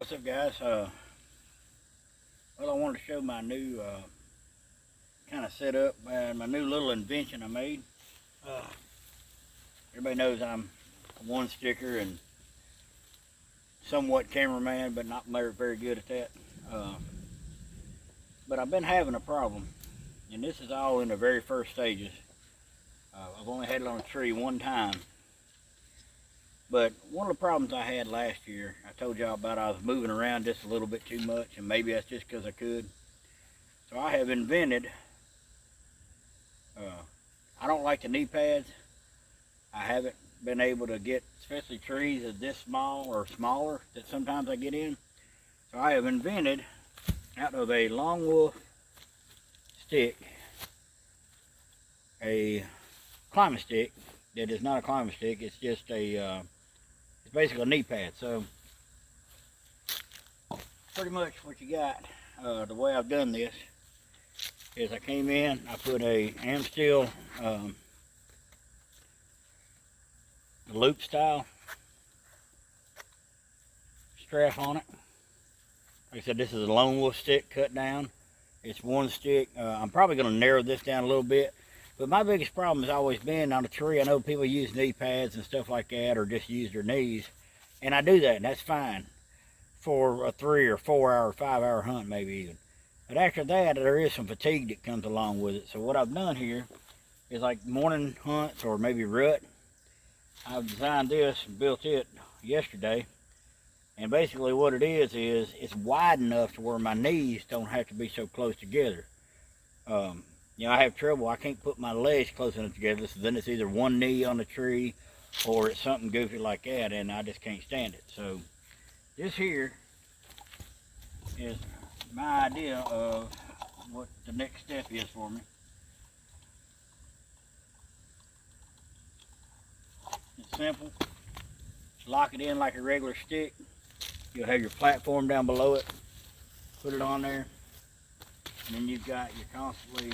What's up, guys? Well, I wanted to show my new kind of setup and my new little invention I made. Everybody knows I'm a one sticker and somewhat cameraman, but not very good at that. But I've been having a problem, and this is all in the very first stages. I've only had it on a tree one time. But one of the problems I had last year, I told y'all about, I was moving around just a little bit too much, and maybe that's just because I could. So I have invented, I don't like the knee pads. I haven't been able to get, especially trees of this small or smaller that sometimes I get in. So I have invented, out of a Lone Wolf stick, a climbing stick that is not a climbing stick. It's just a it's basically a knee pad. So pretty much what you got, the way I've done this is I came in, I put a Amstel loop style strap on it. Like I said, this is a Lone Wolf stick cut down. It's one stick. I'm probably going to narrow this down a little bit. But my biggest problem has always been on a tree. I know people use knee pads and stuff like that, or just use their knees. And I do that, and that's fine for a 3 or 4 hour, 5 hour hunt maybe even. But after that, there is some fatigue that comes along with it. So what I've done here is like morning hunts or maybe rut. I've designed this and built it yesterday. And basically what it is it's wide enough to where my knees don't have to be so close together. You know, I have trouble. I can't put my legs close enough together. So then it's either one knee on the tree or it's something goofy like that, and I just can't stand it. So this here is my idea of what the next step is for me. It's simple. Lock it in like a regular stick. You'll have your platform down below it. Put it on there. And then you've got your constantly,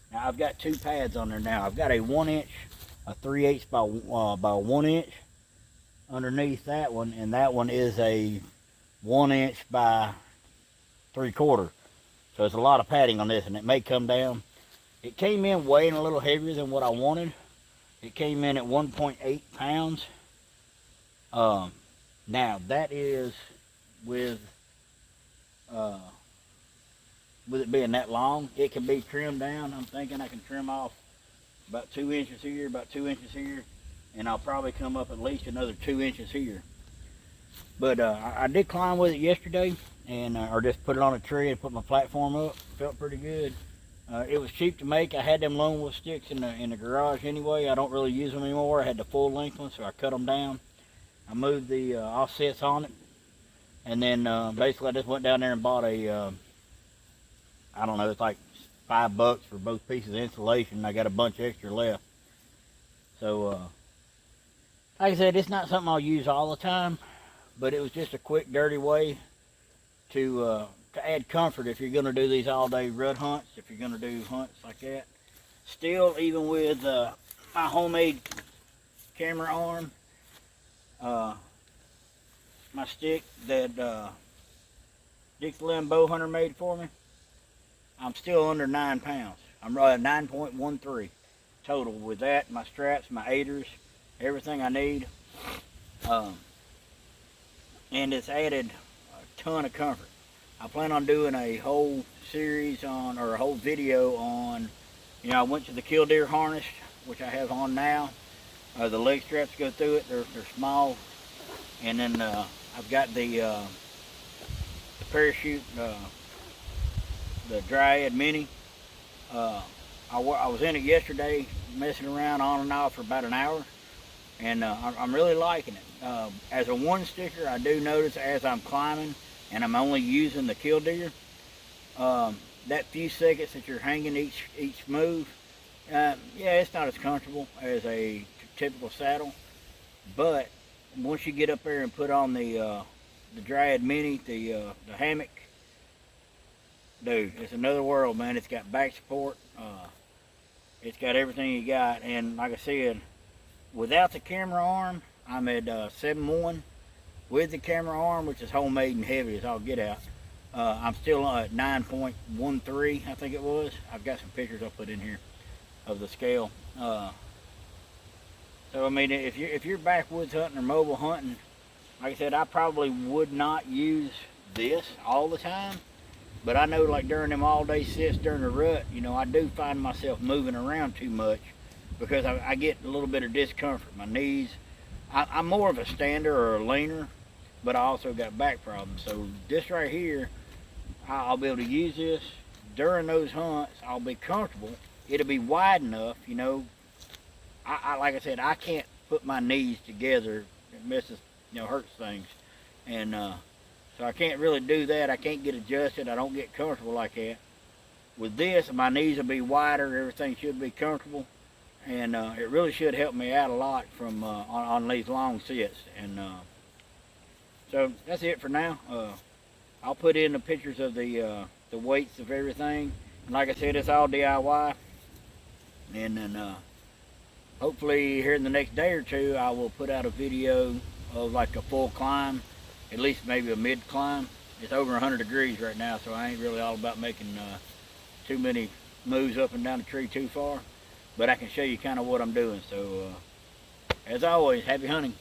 now I've got two pads on there now. I've got a 1 inch, a 3/8 by 1 inch underneath that one. And that one is a 1 inch by 3/4. So it's a lot of padding on this, and it may come down. It came in weighing a little heavier than what I wanted. It came in at 1.8 pounds. Now that is with it being that long. It can be trimmed down. I'm thinking I can trim off about 2 inches here, about 2 inches here, and I'll probably come up at least another 2 inches here. But I did climb with it yesterday, and or just put it on a tree and put my platform up. Felt pretty good. It was cheap to make. I had them Lone Wolf sticks in the garage anyway. I don't really use them anymore. I had the full length one, so I cut them down. I moved the offsets on it, and then basically I just went down there and bought a I don't know, it's like $5 for both pieces of insulation. I got a bunch extra left. So like I said, it's not something I'll use all the time, but it was just a quick, dirty way to add comfort if you're going to do these all-day rut hunts, if you're going to do hunts like that. Still, even with my homemade camera arm, my stick that Dick the Limb Bow Hunter made for me, I'm still under 9 pounds. I'm running 9.13 total with that, my straps, my aiders, everything I need. And it's added a ton of comfort. I plan on doing a whole series on, or a whole video on, you know, I went to the Killdeer harness, which I have on now. The leg straps go through it. They're small. And then I've got the parachute, the Dryad Mini. I was in it yesterday, messing around on and off for about an hour, and I'm really liking it. As a one sticker, I do notice as I'm climbing and I'm only using the Killdeer, that few seconds that you're hanging each move, yeah, it's not as comfortable as a typical saddle. But once you get up there and put on the Dryad Mini, the hammock, dude, it's another world, man. It's got back support. It's got everything you got. And like I said, without the camera arm, I'm at 7.1. with the camera arm, which is homemade and heavy as I'll get out. I'm still at 9.13, I think it was. I've got some pictures I'll put in here of the scale. So I mean, if you're backwoods hunting or mobile hunting, like I said, I probably would not use this all the time. But I know, like during them all-day sits during the rut, you know, I do find myself moving around too much because I get a little bit of discomfort. My knees, I'm more of a stander or a leaner, but I also got back problems. So this right here, I'll be able to use this during those hunts. I'll be comfortable. It'll be wide enough, you know. Like I said, I can't put my knees together. It messes, you know, hurts things. And so I can't really do that. I can't get adjusted. I don't get comfortable like that. With this, my knees will be wider. Everything should be comfortable. And it really should help me out a lot from on these long sits. And so that's it for now. I'll put in the pictures of the weights of everything. And like I said, it's all DIY. And then hopefully here in the next day or two, I will put out a video of like a full climb, at least maybe a mid climb. It's over 100 degrees right now, so I ain't really all about making too many moves up and down the tree too far. But I can show you kind of what I'm doing. So as always, happy hunting.